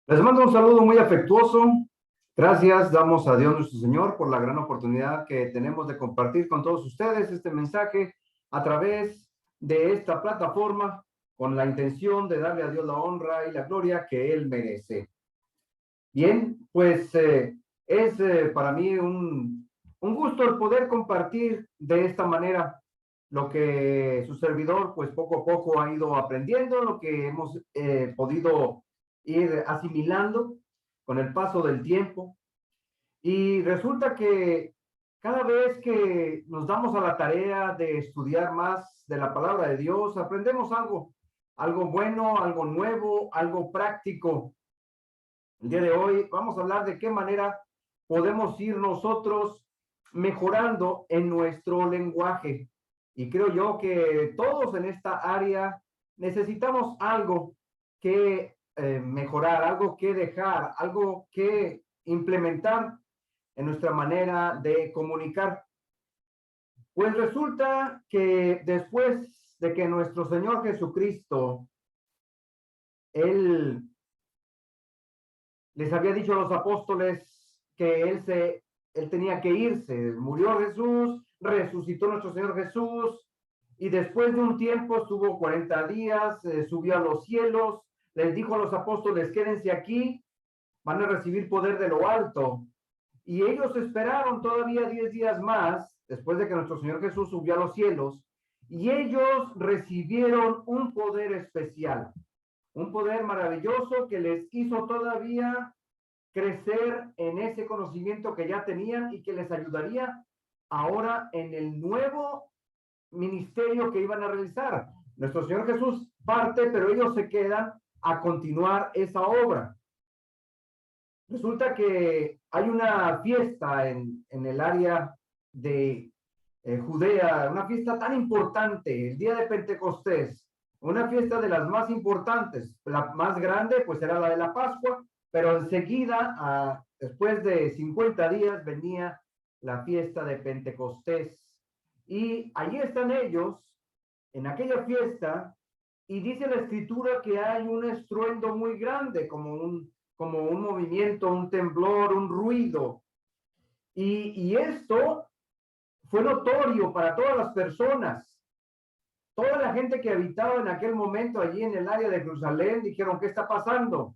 Les mando un saludo muy afectuoso. Gracias, damos a Dios nuestro Señor por la gran oportunidad que tenemos de compartir con todos ustedes este mensaje a través de esta plataforma con la intención de darle a Dios la honra y la gloria que Él merece. Bien, pues es para mí un gusto el poder compartir de esta manera lo que su servidor pues poco a poco ha ido aprendiendo, lo que hemos podido ir asimilando con el paso del tiempo. Y resulta que cada vez que nos damos a la tarea de estudiar más de la palabra de Dios, aprendemos algo bueno, algo nuevo, algo práctico. El día de hoy vamos a hablar de qué manera podemos ir nosotros mejorando en nuestro lenguaje. Y creo yo que todos en esta área necesitamos algo que mejorar, algo que dejar, algo que implementar en nuestra manera de comunicar. Pues resulta que después de que nuestro Señor Jesucristo, Él les había dicho a los apóstoles que él tenía que irse. Murió Jesús, resucitó nuestro Señor Jesús, y después de un tiempo estuvo 40 días, subió a los cielos, les dijo a los apóstoles, quédense aquí, van a recibir poder de lo alto. Y ellos esperaron todavía 10 días más, después de que nuestro Señor Jesús subió a los cielos, y ellos recibieron un poder especial, un poder maravilloso que les hizo todavía crecer en ese conocimiento que ya tenían y que les ayudaría ahora en el nuevo ministerio que iban a realizar. Nuestro Señor Jesús parte, pero ellos se quedan a continuar esa obra. Resulta que hay una fiesta en el área de Judea, una fiesta tan importante, el día de Pentecostés, una fiesta de las más importantes. La más grande pues era la de la Pascua, pero enseguida, después de 50 días, venía la fiesta de Pentecostés. Y allí están ellos, en aquella fiesta, y dice la escritura que hay un estruendo muy grande, como un movimiento, un temblor, un ruido. Y esto fue notorio para todas las personas. Toda la gente que habitaba en aquel momento allí en el área de Jerusalén dijeron, ¿qué está pasando?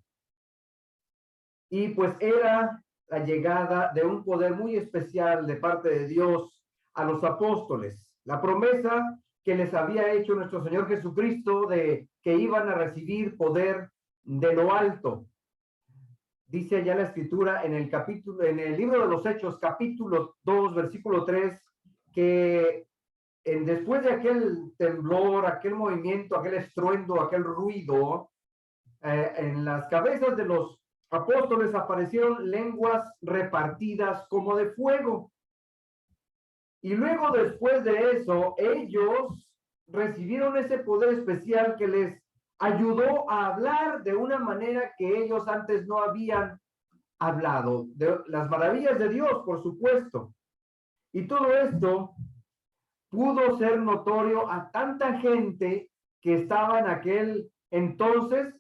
Y pues era la llegada de un poder muy especial de parte de Dios a los apóstoles. La promesa que les había hecho nuestro Señor Jesucristo de que iban a recibir poder de lo alto. Dice allá la escritura en el libro de los Hechos, capítulo 2, versículo 3, que después de aquel temblor, aquel movimiento, aquel estruendo, aquel ruido, en las cabezas de los apóstoles aparecieron lenguas repartidas como de fuego. Y luego, después de eso, ellos recibieron ese poder especial que les ayudó a hablar de una manera que ellos antes no habían hablado, de las maravillas de Dios, por supuesto. Y todo esto pudo ser notorio a tanta gente que estaba en aquel entonces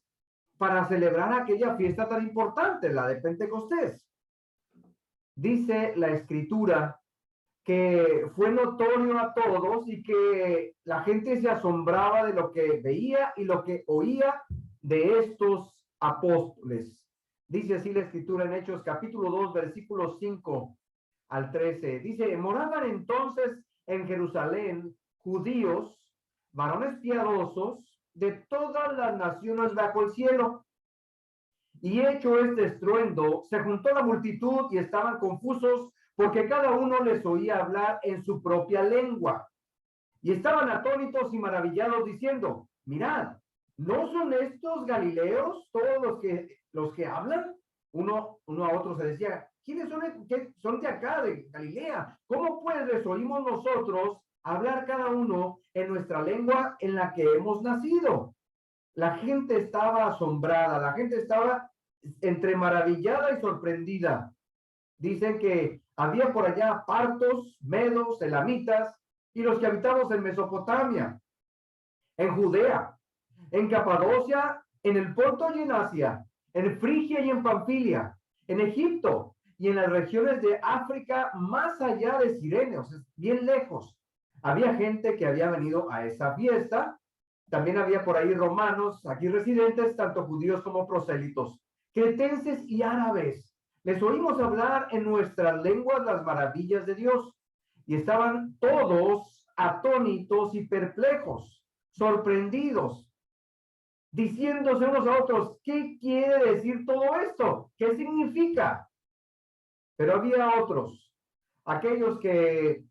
para celebrar aquella fiesta tan importante, la de Pentecostés. Dice la escritura que fue notorio a todos y que la gente se asombraba de lo que veía y lo que oía de estos apóstoles. Dice así la escritura en Hechos capítulo 2, versículos 5 al 13. Dice, moraban entonces en Jerusalén judíos, varones piadosos de todas las naciones bajo el cielo. Y hecho este estruendo, se juntó la multitud y estaban confusos porque cada uno les oía hablar en su propia lengua. Y estaban atónitos y maravillados diciendo, mirad, ¿no son estos galileos todos los que hablan? Uno a otro se decía, ¿quiénes son? Son de acá, de Galilea. ¿Cómo pues les oímos nosotros hablar cada uno en nuestra lengua en la que hemos nacido? La gente estaba asombrada, la gente estaba entre maravillada y sorprendida. Dicen que había por allá partos, medos, elamitas y los que habitamos en Mesopotamia, en Judea, en Capadocia, en el Ponto y en Asia, en Frigia y en Panfilia, en Egipto y en las regiones de África más allá de Cirene, o sea, bien lejos. Había gente que había venido a esa fiesta. También había por ahí romanos, aquí residentes, tanto judíos como prosélitos, cretenses y árabes. Les oímos hablar en nuestras lenguas las maravillas de Dios y estaban todos atónitos y perplejos, sorprendidos, diciéndose unos a otros, ¿qué quiere decir todo esto? ¿Qué significa? Pero había otros, aquellos que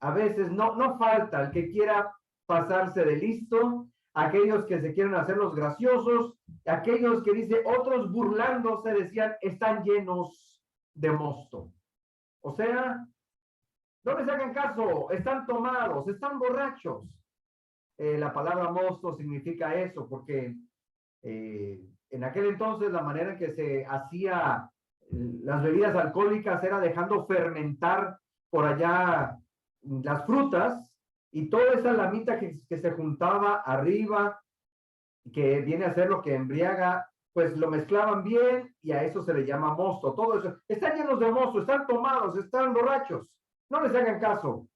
a veces no falta el que quiera pasarse de listo, aquellos que se quieren hacer los graciosos, aquellos que dice, otros burlándose decían, están llenos de mosto. O sea, no les hagan caso, están tomados, están borrachos. La palabra mosto significa eso, porque en aquel entonces la manera en que se hacía las bebidas alcohólicas era dejando fermentar por allá las frutas y toda esa lamita que se juntaba arriba, que viene a ser lo que embriaga, pues lo mezclaban bien y a eso se le llama mosto. Todo eso, están llenos de mosto, están tomados, están borrachos, no les hagan caso.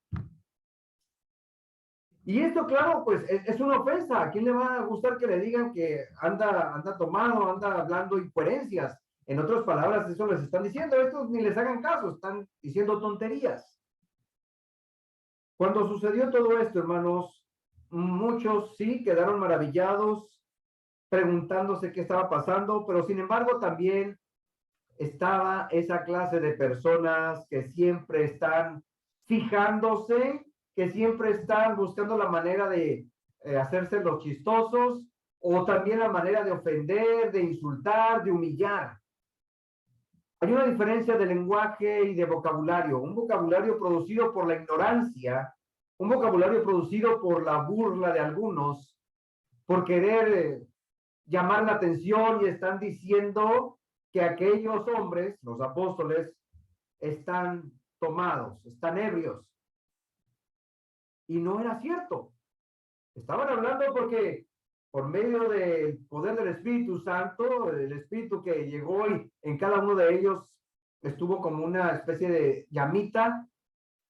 Y esto, claro, pues es una ofensa. ¿A quién le va a gustar que le digan que anda tomado, anda hablando incoherencias? En otras palabras, eso les están diciendo. Estos ni les hagan caso, están diciendo tonterías. Cuando sucedió todo esto, hermanos, muchos sí quedaron maravillados, preguntándose qué estaba pasando, pero sin embargo también estaba esa clase de personas que siempre están fijándose, que siempre están buscando la manera de hacerse los chistosos, o también la manera de ofender, de insultar, de humillar. Hay una diferencia de lenguaje y de vocabulario, un vocabulario producido por la ignorancia, un vocabulario producido por la burla de algunos, por querer llamar la atención y están diciendo que aquellos hombres, los apóstoles, están tomados, están ebrios. Y no era cierto. Estaban hablando porque por medio del poder del Espíritu Santo, el Espíritu que llegó y en cada uno de ellos estuvo como una especie de llamita,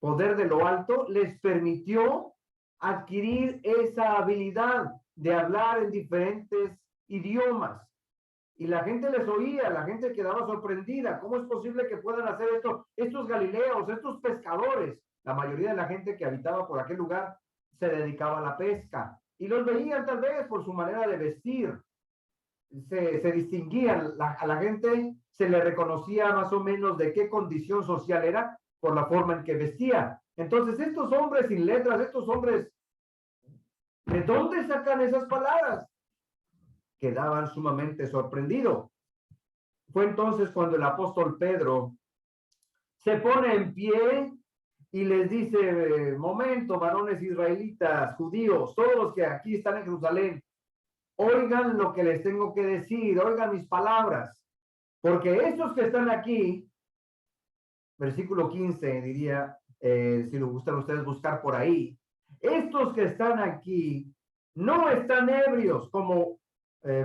poder de lo alto, les permitió adquirir esa habilidad de hablar en diferentes idiomas. Y la gente les oía, la gente quedaba sorprendida. ¿Cómo es posible que puedan hacer esto? Estos galileos, estos pescadores, la mayoría de la gente que habitaba por aquel lugar se dedicaba a la pesca. Y los veían tal vez por su manera de vestir. Se distinguían, a la gente se le reconocía más o menos de qué condición social era por la forma en que vestía. Entonces, estos hombres sin letras, estos hombres, ¿de dónde sacan esas palabras? Quedaban sumamente sorprendidos. Fue entonces cuando el apóstol Pedro se pone en pie y les dice, momento, varones israelitas, judíos, todos los que aquí están en Jerusalén, oigan lo que les tengo que decir, oigan mis palabras, porque estos que están aquí, versículo 15, diría, si lo gustan ustedes buscar por ahí, estos que están aquí no están ebrios como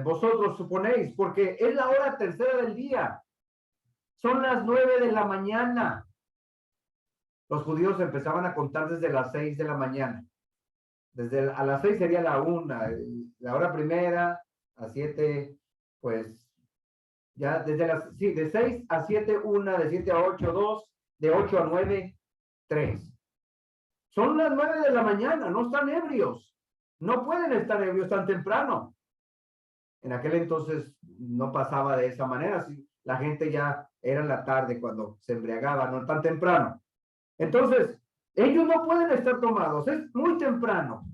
vosotros suponéis, porque es la hora tercera del día, son las 9 de la mañana. Los judíos empezaban a contar desde las 6 de la mañana. A las 6 sería la 1, la hora primera, a 7, pues ya de 6 a 7, 1, de 7 a 8, 2, de 8 a 9, 3. Son las 9 de la mañana, no están ebrios. No pueden estar ebrios tan temprano. En aquel entonces no pasaba de esa manera. La gente ya era en la tarde cuando se embriagaba, no tan temprano. Entonces, ellos no pueden estar tomados, es muy temprano.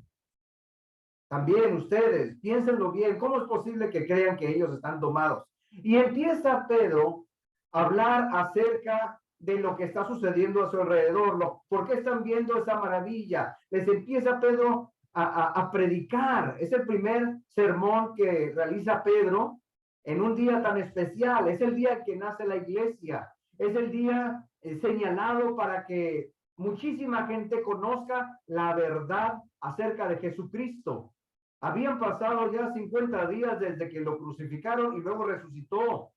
También ustedes, piénsenlo bien, ¿cómo es posible que crean que ellos están tomados? Y empieza Pedro a hablar acerca de lo que está sucediendo a su alrededor, por qué están viendo esa maravilla. Les empieza Pedro a predicar. Es el primer sermón que realiza Pedro en un día tan especial. Es el día que nace la iglesia. Es el día señalado para que muchísima gente conozca la verdad acerca de Jesucristo. Habían pasado ya 50 días desde que lo crucificaron y luego resucitó.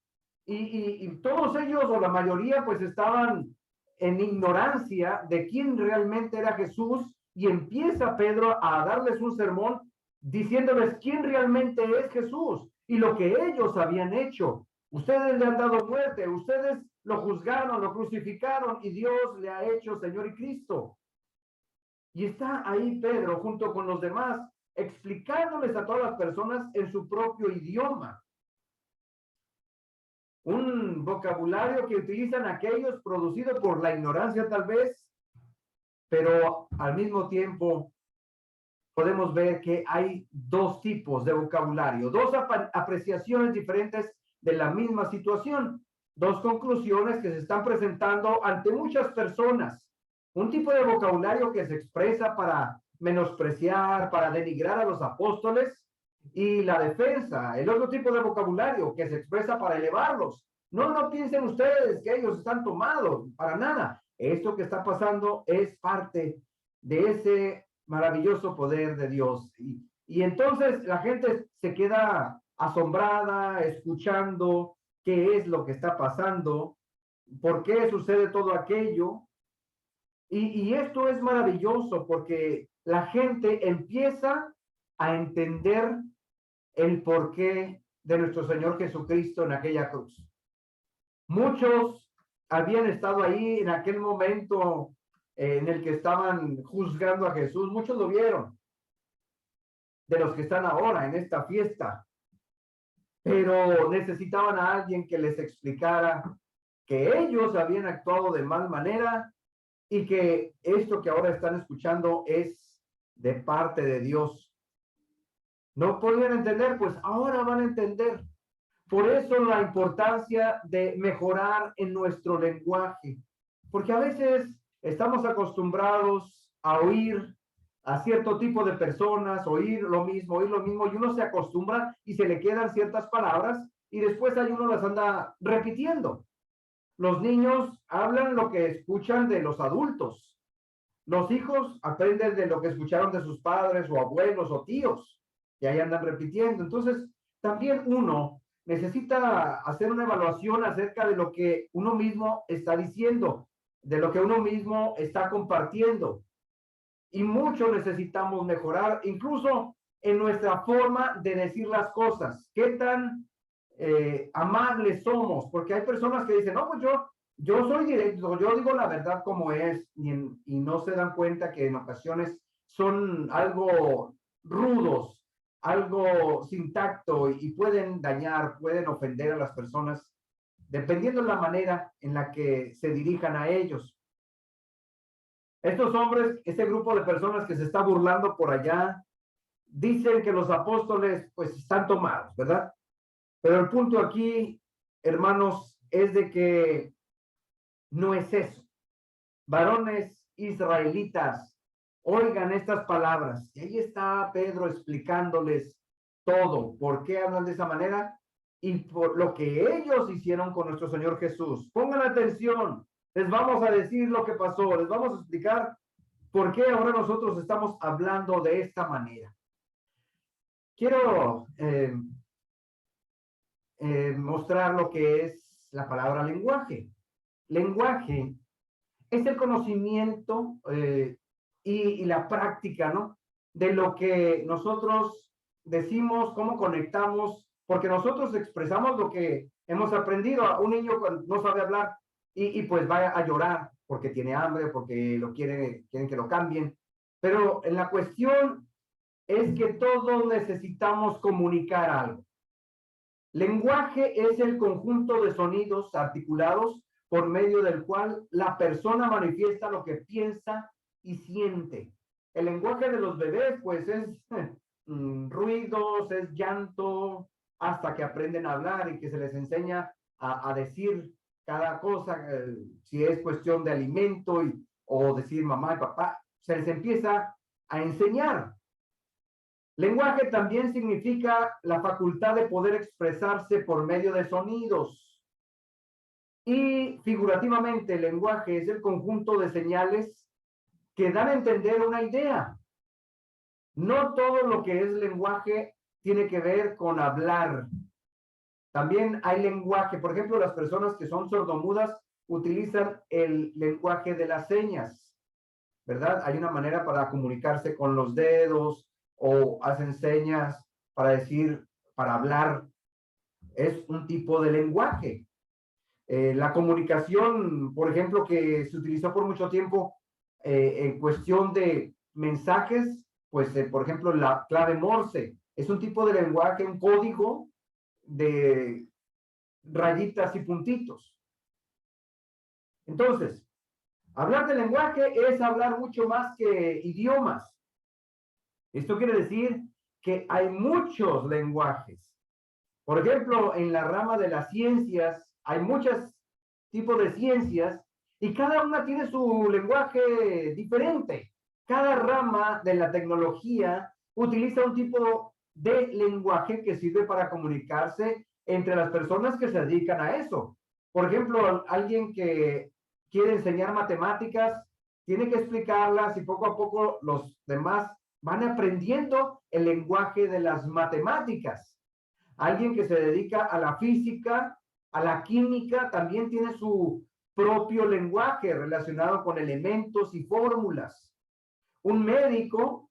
Y todos ellos, o la mayoría, pues estaban en ignorancia de quién realmente era Jesús, y empieza Pedro a darles un sermón diciéndoles quién realmente es Jesús y lo que ellos habían hecho. Ustedes le han dado muerte, ustedes lo juzgaron, lo crucificaron, y Dios le ha hecho Señor y Cristo. Y está ahí Pedro junto con los demás, explicándoles a todas las personas en su propio idioma. Un vocabulario que utilizan aquellos producido por la ignorancia tal vez, pero al mismo tiempo podemos ver que hay dos tipos de vocabulario, dos apreciaciones diferentes de la misma situación, dos conclusiones que se están presentando ante muchas personas. Un tipo de vocabulario que se expresa para menospreciar, para denigrar a los apóstoles, y la defensa, el otro tipo de vocabulario que se expresa para elevarlos. No piensen ustedes que ellos están tomados, para nada. Esto que está pasando es parte de ese maravilloso poder de Dios. Y entonces la gente se queda asombrada, escuchando qué es lo que está pasando, por qué sucede todo aquello. Y esto es maravilloso porque la gente empieza a entender el porqué de nuestro Señor Jesucristo en aquella cruz. Muchos habían estado ahí en aquel momento en el que estaban juzgando a Jesús, muchos lo vieron, de los que están ahora en esta fiesta, pero necesitaban a alguien que les explicara que ellos habían actuado de mal manera y que esto que ahora están escuchando es de parte de Dios. No podían entender, pues ahora van a entender. Por eso la importancia de mejorar en nuestro lenguaje, porque a veces estamos acostumbrados a oír a cierto tipo de personas, oír lo mismo, y uno se acostumbra y se le quedan ciertas palabras y después ahí uno las anda repitiendo. Los niños hablan lo que escuchan de los adultos. Los hijos aprenden de lo que escucharon de sus padres o abuelos o tíos, y ahí andan repitiendo. Entonces, también uno necesita hacer una evaluación acerca de lo que uno mismo está diciendo, de lo que uno mismo está compartiendo. Y mucho necesitamos mejorar, incluso en nuestra forma de decir las cosas. ¿Qué tan amables somos? Porque hay personas que dicen, no, pues yo soy directo, yo digo la verdad como es, y no se dan cuenta que en ocasiones son algo rudos, algo sin tacto, y pueden dañar, pueden ofender a las personas, dependiendo de la manera en la que se dirijan a ellos. Estos hombres, este grupo de personas que se está burlando por allá, dicen que los apóstoles pues están tomados, ¿verdad? Pero el punto aquí, hermanos, es de que no es eso. Varones israelitas, oigan estas palabras. Y ahí está Pedro explicándoles todo, por qué hablan de esa manera y por lo que ellos hicieron con nuestro Señor Jesús. Pongan atención, les vamos a decir lo que pasó, les vamos a explicar por qué ahora nosotros estamos hablando de esta manera. Quiero mostrar lo que es la palabra lenguaje. Lenguaje es el conocimiento y la práctica, ¿no? De lo que nosotros decimos, cómo conectamos, porque nosotros expresamos lo que hemos aprendido. A un niño no sabe hablar y pues va a llorar porque tiene hambre, porque quieren que lo cambien. Pero en la cuestión es que todos necesitamos comunicar algo. Lenguaje es el conjunto de sonidos articulados por medio del cual la persona manifiesta lo que piensa y siente. El lenguaje de los bebés, pues, es ruidos, es llanto, hasta que aprenden a hablar y que se les enseña a decir cada cosa, si es cuestión de alimento o decir mamá y papá, se les empieza a enseñar. Lenguaje también significa la facultad de poder expresarse por medio de sonidos. Y figurativamente, el lenguaje es el conjunto de señales que dan a entender una idea. No todo lo que es lenguaje tiene que ver con hablar. También hay lenguaje, por ejemplo, las personas que son sordomudas utilizan el lenguaje de las señas, ¿verdad? Hay una manera para comunicarse con los dedos o hacen señas para decir, para hablar. Es un tipo de lenguaje. La comunicación, por ejemplo, que se utilizó por mucho tiempo en cuestión de mensajes, pues, por ejemplo, la clave Morse es un tipo de lenguaje, un código de rayitas y puntitos. Entonces, hablar de lenguaje es hablar mucho más que idiomas. Esto quiere decir que hay muchos lenguajes. Por ejemplo, en la rama de las ciencias, hay muchos tipos de ciencias y cada una tiene su lenguaje diferente. Cada rama de la tecnología utiliza un tipo de lenguaje que sirve para comunicarse entre las personas que se dedican a eso. Por ejemplo, alguien que quiere enseñar matemáticas tiene que explicarlas y poco a poco los demás van aprendiendo el lenguaje de las matemáticas. Alguien que se dedica a la física, a la química, también tiene su propio lenguaje relacionado con elementos y fórmulas. Un médico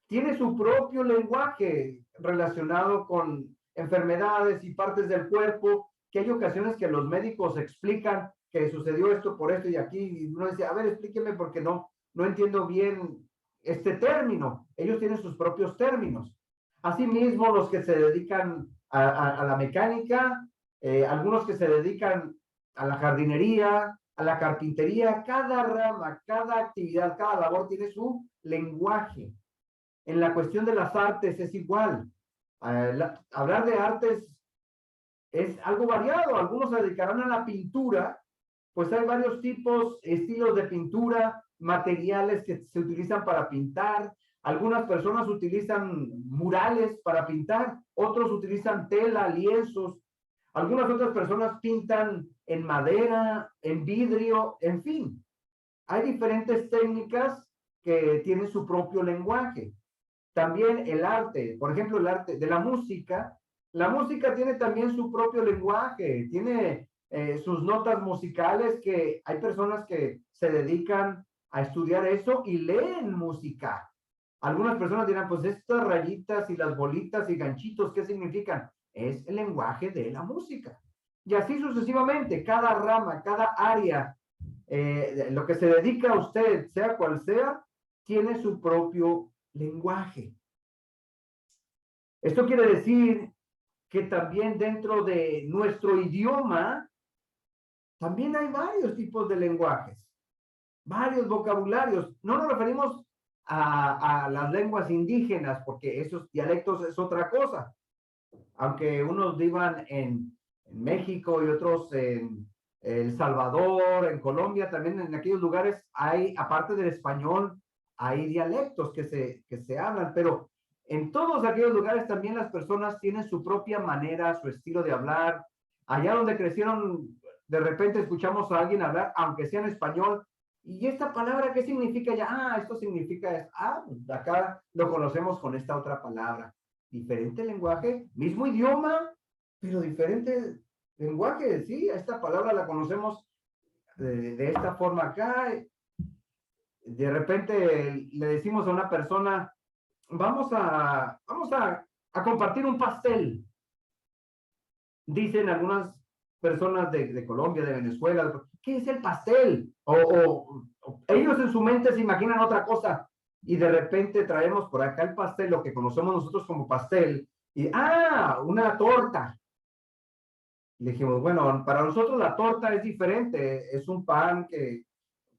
tiene su propio lenguaje relacionado con enfermedades y partes del cuerpo, que hay ocasiones que los médicos explican que sucedió esto por esto y aquí, y uno dice, a ver, explíqueme porque no entiendo bien este término. Ellos tienen sus propios términos. Asimismo, los que se dedican a la mecánica, algunos que se dedican a la jardinería, a la carpintería, cada rama, cada actividad, cada labor tiene su lenguaje. En la cuestión de las artes es igual. Hablar de artes es algo variado. Algunos se dedicarán a la pintura, pues hay varios tipos, estilos de pintura, materiales que se utilizan para pintar. Algunas personas utilizan murales para pintar, otros utilizan tela, lienzos. Algunas otras personas pintan en madera, en vidrio, en fin. Hay diferentes técnicas que tienen su propio lenguaje. También el arte, por ejemplo, el arte de la música tiene también su propio lenguaje, tiene sus notas musicales que hay personas que se dedican a estudiar eso y leen música. Algunas personas dirán, pues estas rayitas y las bolitas y ganchitos, ¿qué significan? Es el lenguaje de la música. Y así sucesivamente, cada rama, cada área, lo que se dedica a usted, sea cual sea, tiene su propio lenguaje. Esto quiere decir que también dentro de nuestro idioma, también hay varios tipos de lenguajes, varios vocabularios. No nos referimos a las lenguas indígenas, porque esos dialectos es otra cosa. Aunque unos vivan en México y otros en El Salvador, en Colombia, también en aquellos lugares hay, aparte del español, hay dialectos que se hablan, pero en todos aquellos lugares también las personas tienen su propia manera, su estilo de hablar. Allá donde crecieron, de repente escuchamos a alguien hablar, aunque sea en español, y esta palabra, ¿qué significa ya? Ah, esto significa, acá lo conocemos con esta otra palabra. Diferente lenguaje, mismo idioma, pero diferente lenguaje, sí, esta palabra la conocemos de esta forma acá. De repente le decimos a una persona, vamos a compartir un pastel. Dicen algunas personas de Colombia, de Venezuela, ¿qué es el pastel? O ellos en su mente se imaginan otra cosa y de repente traemos por acá el pastel, lo que conocemos nosotros como pastel, y una torta. Le dijimos, bueno, para nosotros la torta es diferente, es un pan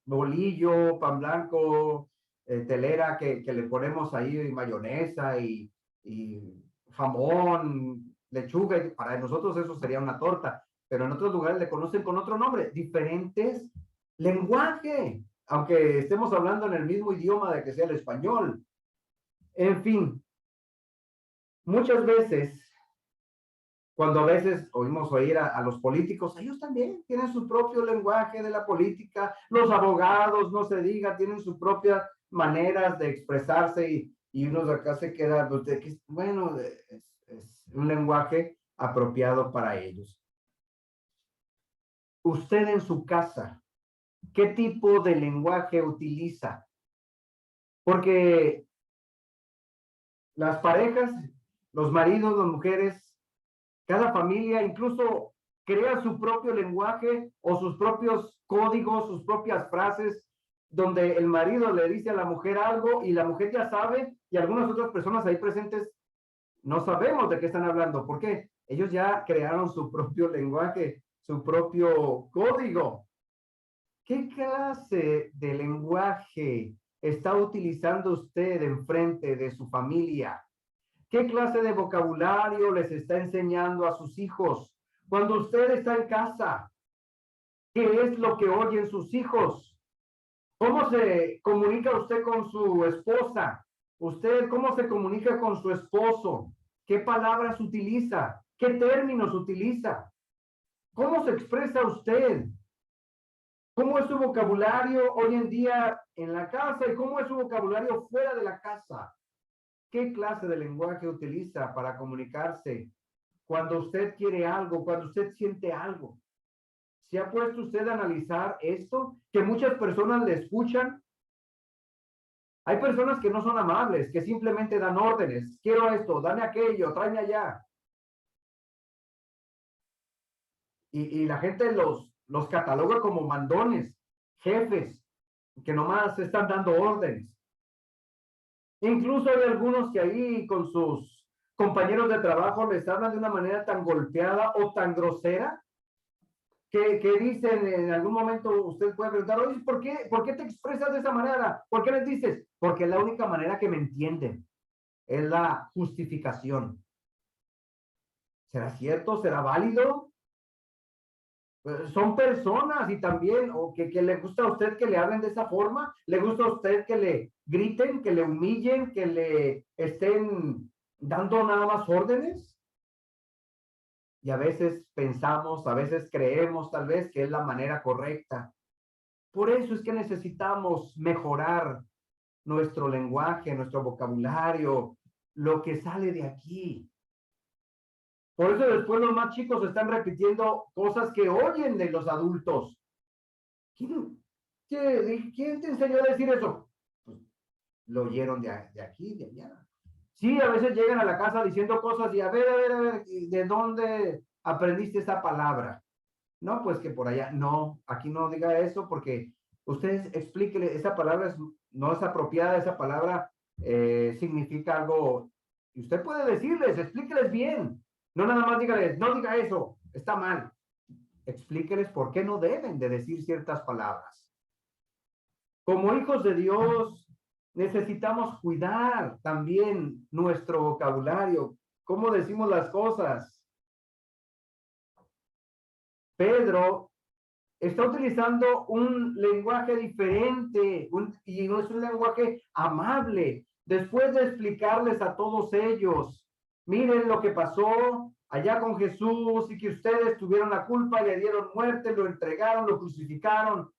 bolillo, pan blanco, telera que le ponemos ahí mayonesa y jamón, lechuga, y para nosotros eso sería una torta, pero en otros lugares le conocen con otro nombre, diferentes lenguaje, aunque estemos hablando en el mismo idioma de que sea el español. En fin, muchas veces, cuando a veces oímos oír a los políticos, ellos también tienen su propio lenguaje de la política, los abogados, no se diga, tienen sus propias maneras de expresarse y unos de acá se quedan, pues, bueno, es un lenguaje apropiado para ellos. Usted en su casa, ¿qué tipo de lenguaje utiliza? Porque las parejas, los maridos, las mujeres, cada familia incluso crea su propio lenguaje o sus propios códigos, sus propias frases, donde el marido le dice a la mujer algo y la mujer ya sabe y algunas otras personas ahí presentes no sabemos de qué están hablando. ¿Por qué? Ellos ya crearon su propio lenguaje, su propio código. ¿Qué clase de lenguaje está utilizando usted en frente de su familia? ¿Qué clase de vocabulario les está enseñando a sus hijos? Cuando usted está en casa, ¿qué es lo que oyen sus hijos? ¿Cómo se comunica usted con su esposa? ¿Usted cómo se comunica con su esposo? ¿Qué palabras utiliza? ¿Qué términos utiliza? ¿Cómo se expresa usted? ¿Cómo es su vocabulario hoy en día en la casa y cómo es su vocabulario fuera de la casa? ¿Qué clase de lenguaje utiliza para comunicarse cuando usted quiere algo, cuando usted siente algo? ¿Se ha puesto usted a analizar esto? Que muchas personas le escuchan. Hay personas que no son amables, que simplemente dan órdenes. Quiero esto, dame aquello, tráeme allá. Y la gente los cataloga como mandones, jefes, que nomás están dando órdenes. Incluso hay algunos que ahí con sus compañeros de trabajo les hablan de una manera tan golpeada o tan grosera que dicen en algún momento, usted puede preguntar, oye, ¿por qué te expresas de esa manera? ¿Por qué les dices? Porque es la única manera que me entienden. Es la justificación. ¿Será cierto? ¿Será válido? Son personas y también, o que le gusta a usted que le hablen de esa forma, le gusta a usted que le griten, que le humillen, que le estén dando nada más órdenes. Y a veces pensamos, a veces creemos tal vez que es la manera correcta. Por eso es que necesitamos mejorar nuestro lenguaje, nuestro vocabulario, lo que sale de aquí. Por eso después los más chicos están repitiendo cosas que oyen de los adultos. ¿Quién te enseñó a decir eso? Pues lo oyeron de aquí, de allá. Sí, a veces llegan a la casa diciendo cosas y a ver, ¿de dónde aprendiste esa palabra? No, pues que por allá. No, aquí no diga eso porque ustedes explíquele, esa palabra no es apropiada, esa palabra significa algo. Y usted puede decirles, explíqueles bien. No nada más dígales, no diga eso, está mal. Explíqueles por qué no deben de decir ciertas palabras. Como hijos de Dios, necesitamos cuidar también nuestro vocabulario, cómo decimos las cosas. Pedro está utilizando un lenguaje diferente y no es un lenguaje amable. Después de explicarles a todos ellos, miren lo que pasó allá con Jesús y que ustedes tuvieron la culpa, le dieron muerte, lo entregaron, lo crucificaron.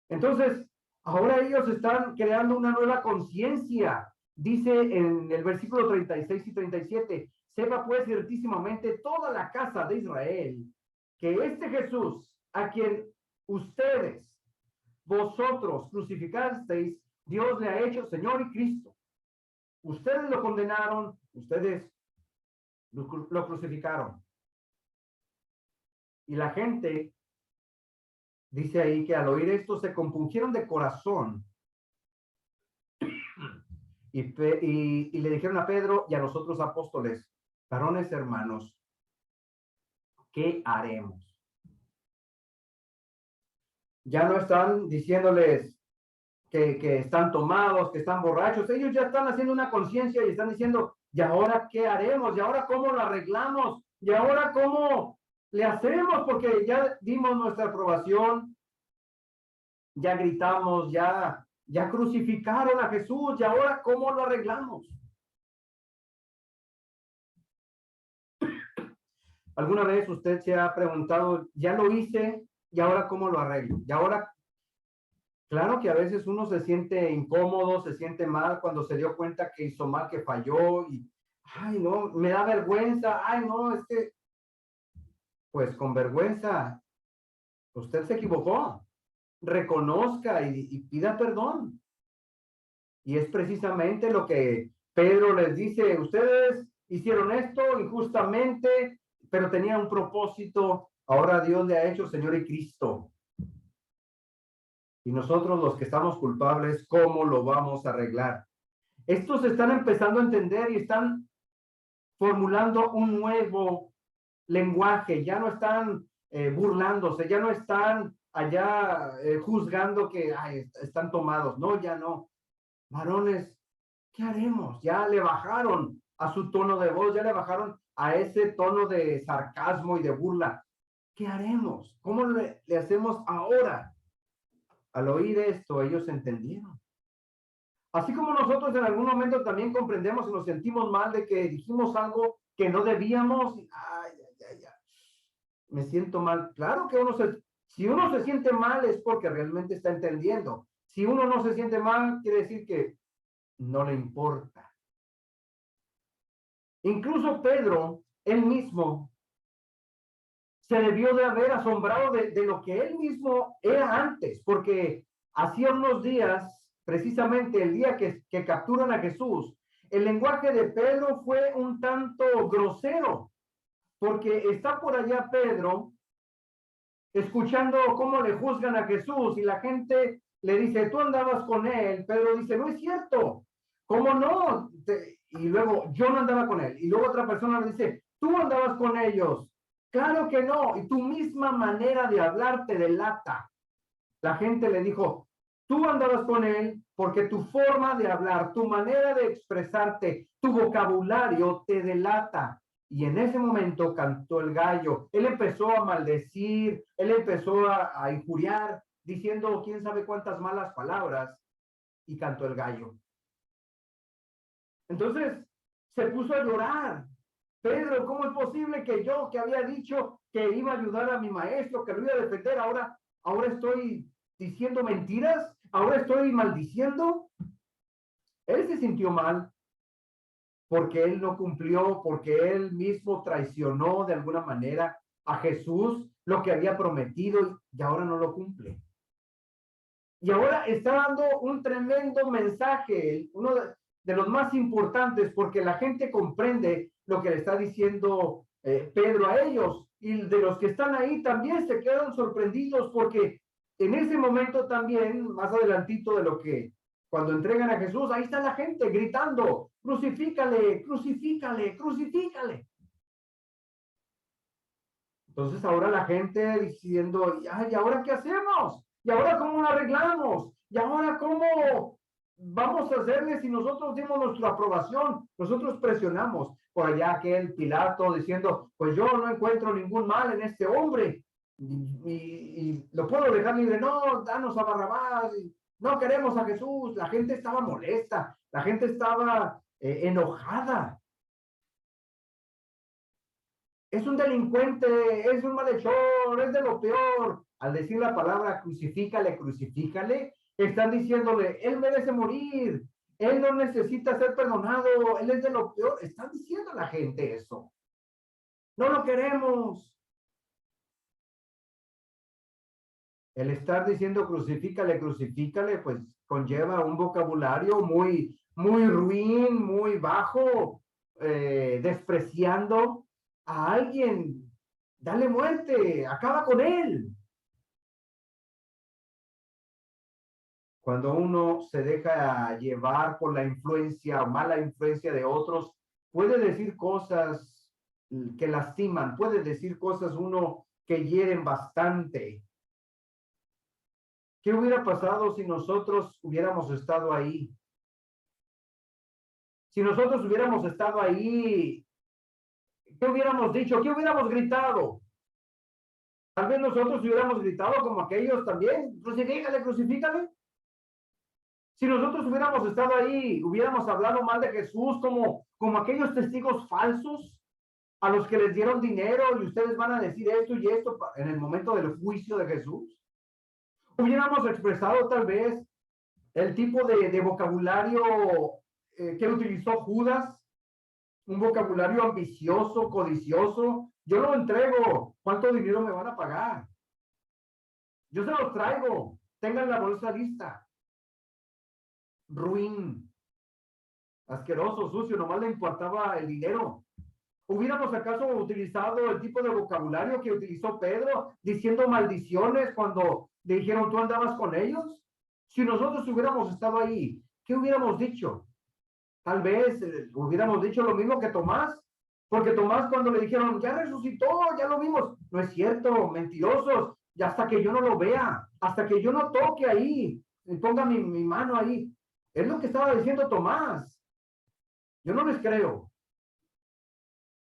Entonces, ahora ellos están creando una nueva conciencia. Dice en el versículo 36 y 37, sepa pues ciertísimamente toda la casa de Israel que este Jesús, a quien ustedes, vosotros crucificasteis, Dios le ha hecho Señor y Cristo. Ustedes lo condenaron, ustedes lo crucificaron. Y la gente dice ahí que al oír esto se compungieron de corazón y le dijeron a Pedro y a los otros apóstoles, varones hermanos, ¿qué haremos? Ya no están diciéndoles que están tomados, que están borrachos, ellos ya están haciendo una conciencia y están diciendo, ¿y ahora qué haremos? ¿Y ahora cómo lo arreglamos? ¿Y ahora cómo le hacemos? Porque ya dimos nuestra aprobación, ya gritamos, ya crucificaron a Jesús, ¿y ahora cómo lo arreglamos? ¿Alguna vez usted se ha preguntado, ya lo hice, y ahora cómo lo arreglo? ¿Y ahora Claro que a veces uno se siente incómodo, se siente mal cuando se dio cuenta que hizo mal, que falló y, ay, no, me da vergüenza, ay, no, es que, pues con vergüenza, usted se equivocó, reconozca y pida perdón. Y es precisamente lo que Pedro les dice, ustedes hicieron esto injustamente, pero tenía un propósito, ahora Dios le ha hecho Señor y Cristo. Y nosotros los que estamos culpables, ¿cómo lo vamos a arreglar? Estos están empezando a entender y están formulando un nuevo lenguaje, ya no están burlándose, ya no están allá juzgando que ay, están tomados, no, ya no. Varones, ¿qué haremos? Ya le bajaron a su tono de voz, ya le bajaron a ese tono de sarcasmo y de burla. ¿Qué haremos? ¿Cómo le hacemos ahora? Al oír esto, ellos entendieron. Así como nosotros en algún momento también comprendemos y nos sentimos mal de que dijimos algo que no debíamos, ay, ay, ay, ay, me siento mal. Claro que si uno se siente mal es porque realmente está entendiendo. Si uno no se siente mal, quiere decir que no le importa. Incluso Pedro, él mismo, se debió de haber asombrado de lo que él mismo era antes, porque hacía unos días, precisamente el día que capturan a Jesús, el lenguaje de Pedro fue un tanto grosero, porque está por allá Pedro escuchando cómo le juzgan a Jesús y la gente le dice, tú andabas con él. Pedro dice, no es cierto, ¿cómo no? Y luego, yo no andaba con él. Y luego otra persona le dice, tú andabas con ellos. Claro que no, y tu misma manera de hablar te delata. La gente le dijo, tú andabas con él porque tu forma de hablar, tu manera de expresarte, tu vocabulario te delata. Y en ese momento cantó el gallo. Él empezó a maldecir, él empezó a injuriar, diciendo quién sabe cuántas malas palabras, y cantó el gallo. Entonces se puso a llorar. Pedro, ¿cómo es posible que yo, que había dicho que iba a ayudar a mi maestro, que lo iba a defender, ahora estoy diciendo mentiras? ¿Ahora estoy maldiciendo? Él se sintió mal porque él no cumplió, porque él mismo traicionó de alguna manera a Jesús lo que había prometido y ahora no lo cumple. Y ahora está dando un tremendo mensaje, uno de los más importantes, porque la gente comprende lo que le está diciendo Pedro a ellos. Y de los que están ahí también se quedan sorprendidos porque en ese momento también, más adelantito de lo que cuando entregan a Jesús, ahí está la gente gritando, crucifícale, crucifícale, crucifícale. Entonces ahora la gente diciendo, ¿y ahora qué hacemos? ¿Y ahora cómo lo arreglamos? ¿Y ahora cómo vamos a hacerle si nosotros dimos nuestra aprobación? Nosotros presionamos por allá aquel Pilato diciendo, pues yo no encuentro ningún mal en este hombre y lo puedo dejar libre. No, danos a Barrabás. No queremos a Jesús. La gente estaba molesta, la gente estaba enojada. Es un delincuente, es un malhechor, es de lo peor. Al decir la palabra crucifícale, crucifícale, están diciéndole, él merece morir, él no necesita ser perdonado, él es de lo peor. Están diciendo a la gente eso. No lo queremos. El estar diciendo crucifícale, crucifícale, pues conlleva un vocabulario muy, muy ruin, muy bajo, despreciando a alguien. Dale muerte, acaba con él. Cuando uno se deja llevar por la influencia o mala influencia de otros, puede decir cosas que lastiman, puede decir cosas uno que hieren bastante. ¿Qué hubiera pasado si nosotros hubiéramos estado ahí? Si nosotros hubiéramos estado ahí, ¿qué hubiéramos dicho? ¿Qué hubiéramos gritado? Tal vez nosotros hubiéramos gritado como aquellos también, crucifícale, crucifícale. Si nosotros hubiéramos estado ahí, hubiéramos hablado mal de Jesús como aquellos testigos falsos a los que les dieron dinero y ustedes van a decir esto y esto en el momento del juicio de Jesús. Hubiéramos expresado tal vez el tipo de vocabulario que utilizó Judas, un vocabulario ambicioso, codicioso. Yo lo entrego. ¿Cuánto dinero me van a pagar? Yo se los traigo. Tengan la bolsa lista. Ruin, asqueroso, sucio, nomás le importaba el dinero. ¿Hubiéramos acaso utilizado el tipo de vocabulario que utilizó Pedro, diciendo maldiciones cuando le dijeron tú andabas con ellos? Si nosotros hubiéramos estado ahí, ¿qué hubiéramos dicho? Tal vez hubiéramos dicho lo mismo que Tomás, porque Tomás cuando le dijeron, ya resucitó, ya lo vimos, no es cierto, mentirosos, y hasta que yo no lo vea, hasta que yo no toque ahí, y ponga mi mano ahí. Es lo que estaba diciendo Tomás. Yo no les creo.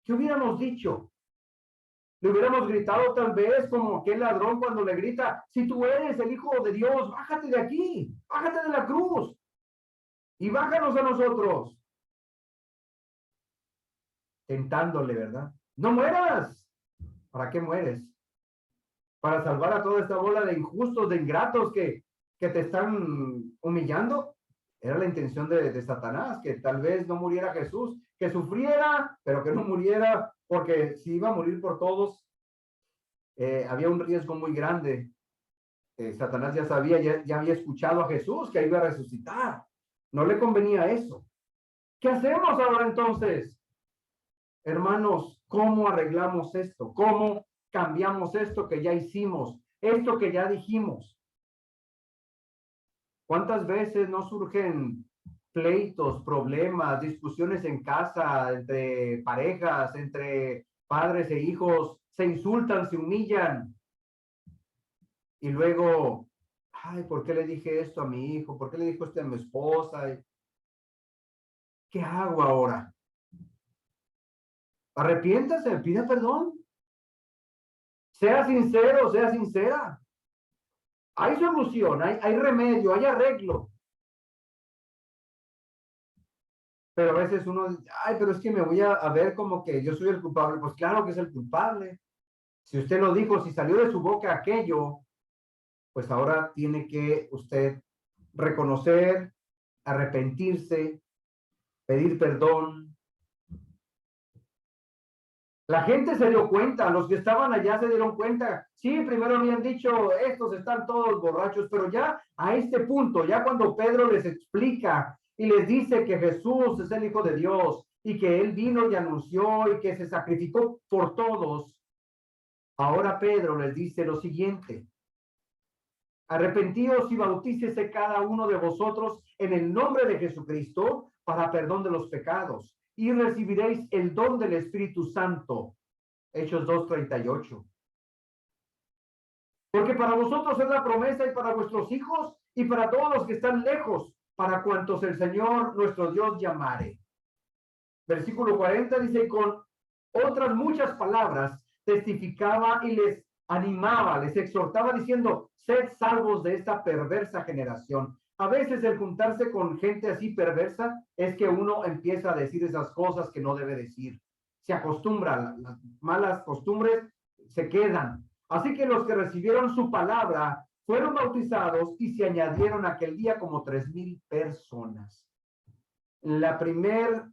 ¿Qué hubiéramos dicho? Le hubiéramos gritado tal vez como aquel ladrón cuando le grita, si tú eres el Hijo de Dios, bájate de aquí, bájate de la cruz y bájanos a nosotros. Tentándole, ¿verdad? No mueras. ¿Para qué mueres? Para salvar a toda esta bola de injustos, de ingratos que te están humillando. Era la intención de Satanás, que tal vez no muriera Jesús, que sufriera, pero que no muriera, porque si iba a morir por todos, había un riesgo muy grande. Satanás ya sabía, ya había escuchado a Jesús que iba a resucitar. No le convenía eso. ¿Qué hacemos ahora entonces? Hermanos, ¿cómo arreglamos esto? ¿Cómo cambiamos esto que ya hicimos? Esto que ya dijimos. ¿Cuántas veces no surgen pleitos, problemas, discusiones en casa, entre parejas, entre padres e hijos? Se insultan, se humillan. Y luego, ay, ¿por qué le dije esto a mi hijo? ¿Por qué le dijo esto a mi esposa? ¿Qué hago ahora? Arrepiéntase, pida perdón. Sea sincero, sea sincera. Hay solución, hay remedio, hay arreglo. Pero a veces uno dice, ay, pero es que me voy a ver como que yo soy el culpable. Pues claro que es el culpable. Si usted lo dijo, si salió de su boca aquello, pues ahora tiene que usted reconocer, arrepentirse, pedir perdón. La gente se dio cuenta, los que estaban allá se dieron cuenta. Sí, primero habían dicho, estos están todos borrachos, pero ya a este punto, ya cuando Pedro les explica y les dice que Jesús es el Hijo de Dios y que él vino y anunció y que se sacrificó por todos, ahora Pedro les dice lo siguiente: arrepentíos y bautícese cada uno de vosotros en el nombre de Jesucristo para perdón de los pecados y recibiréis el don del Espíritu Santo. Hechos 2:38. Porque para vosotros es la promesa y para vuestros hijos y para todos los que están lejos, para cuantos el Señor nuestro Dios llamare. Versículo 40 dice, con otras muchas palabras testificaba y les animaba, les exhortaba diciendo, sed salvos de esta perversa generación. A veces el juntarse con gente así perversa es que uno empieza a decir esas cosas que no debe decir. Se acostumbra, las malas costumbres se quedan. Así que los que recibieron su palabra fueron bautizados y se añadieron aquel día como 3,000 personas. La primera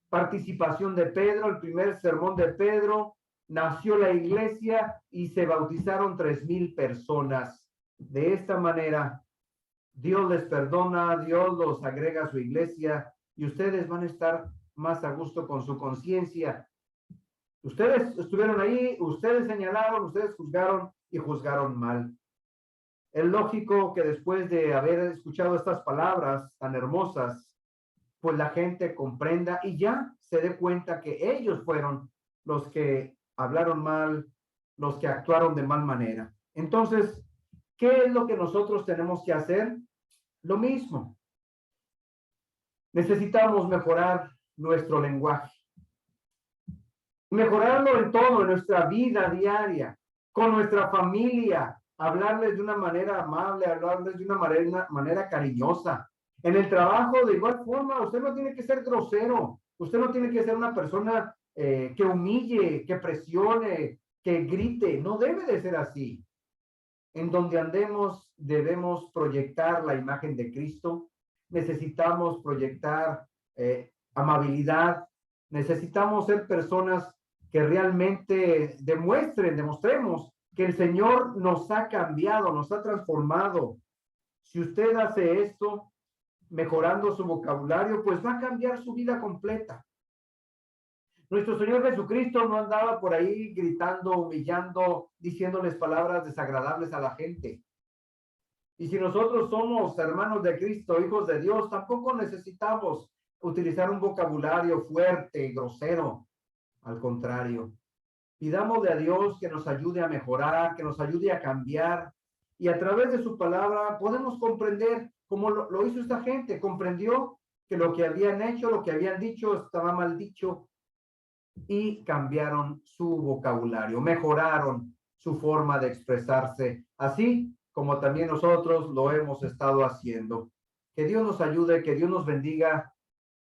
participación de Pedro, el primer sermón de Pedro, nació la iglesia y se bautizaron 3,000 personas. De esta manera, Dios les perdona, Dios los agrega a su iglesia y ustedes van a estar más a gusto con su conciencia. Ustedes estuvieron ahí, ustedes señalaron, ustedes juzgaron y juzgaron mal. Es lógico que después de haber escuchado estas palabras tan hermosas, pues la gente comprenda y ya se dé cuenta que ellos fueron los que hablaron mal, los que actuaron de mal manera. Entonces, ¿qué es lo que nosotros tenemos que hacer? Lo mismo. Necesitamos mejorar nuestro lenguaje. Mejorarlo en todo, en nuestra vida diaria, con nuestra familia, hablarles de una manera amable, hablarles de una manera cariñosa. En el trabajo, de igual forma, usted no tiene que ser grosero, usted no tiene que ser una persona que humille, que presione, que grite, no debe de ser así. En donde andemos debemos proyectar la imagen de Cristo, necesitamos proyectar amabilidad, necesitamos ser personas que realmente demostremos que el Señor nos ha cambiado, nos ha transformado. Si usted hace esto, mejorando su vocabulario, pues va a cambiar su vida completa. Nuestro Señor Jesucristo no andaba por ahí gritando, humillando, diciéndoles palabras desagradables a la gente. Y si nosotros somos hermanos de Cristo, hijos de Dios, tampoco necesitamos utilizar un vocabulario fuerte, grosero. Al contrario, pidámosle a Dios que nos ayude a mejorar, que nos ayude a cambiar. Y a través de su palabra podemos comprender cómo lo hizo esta gente. Comprendió que lo que habían hecho, lo que habían dicho estaba mal dicho y cambiaron su vocabulario, mejoraron su forma de expresarse, así como también nosotros lo hemos estado haciendo. Que Dios nos ayude, que Dios nos bendiga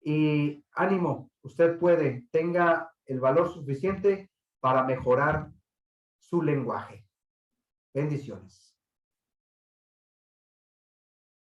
y ánimo, usted puede, tenga el valor suficiente para mejorar su lenguaje. Bendiciones.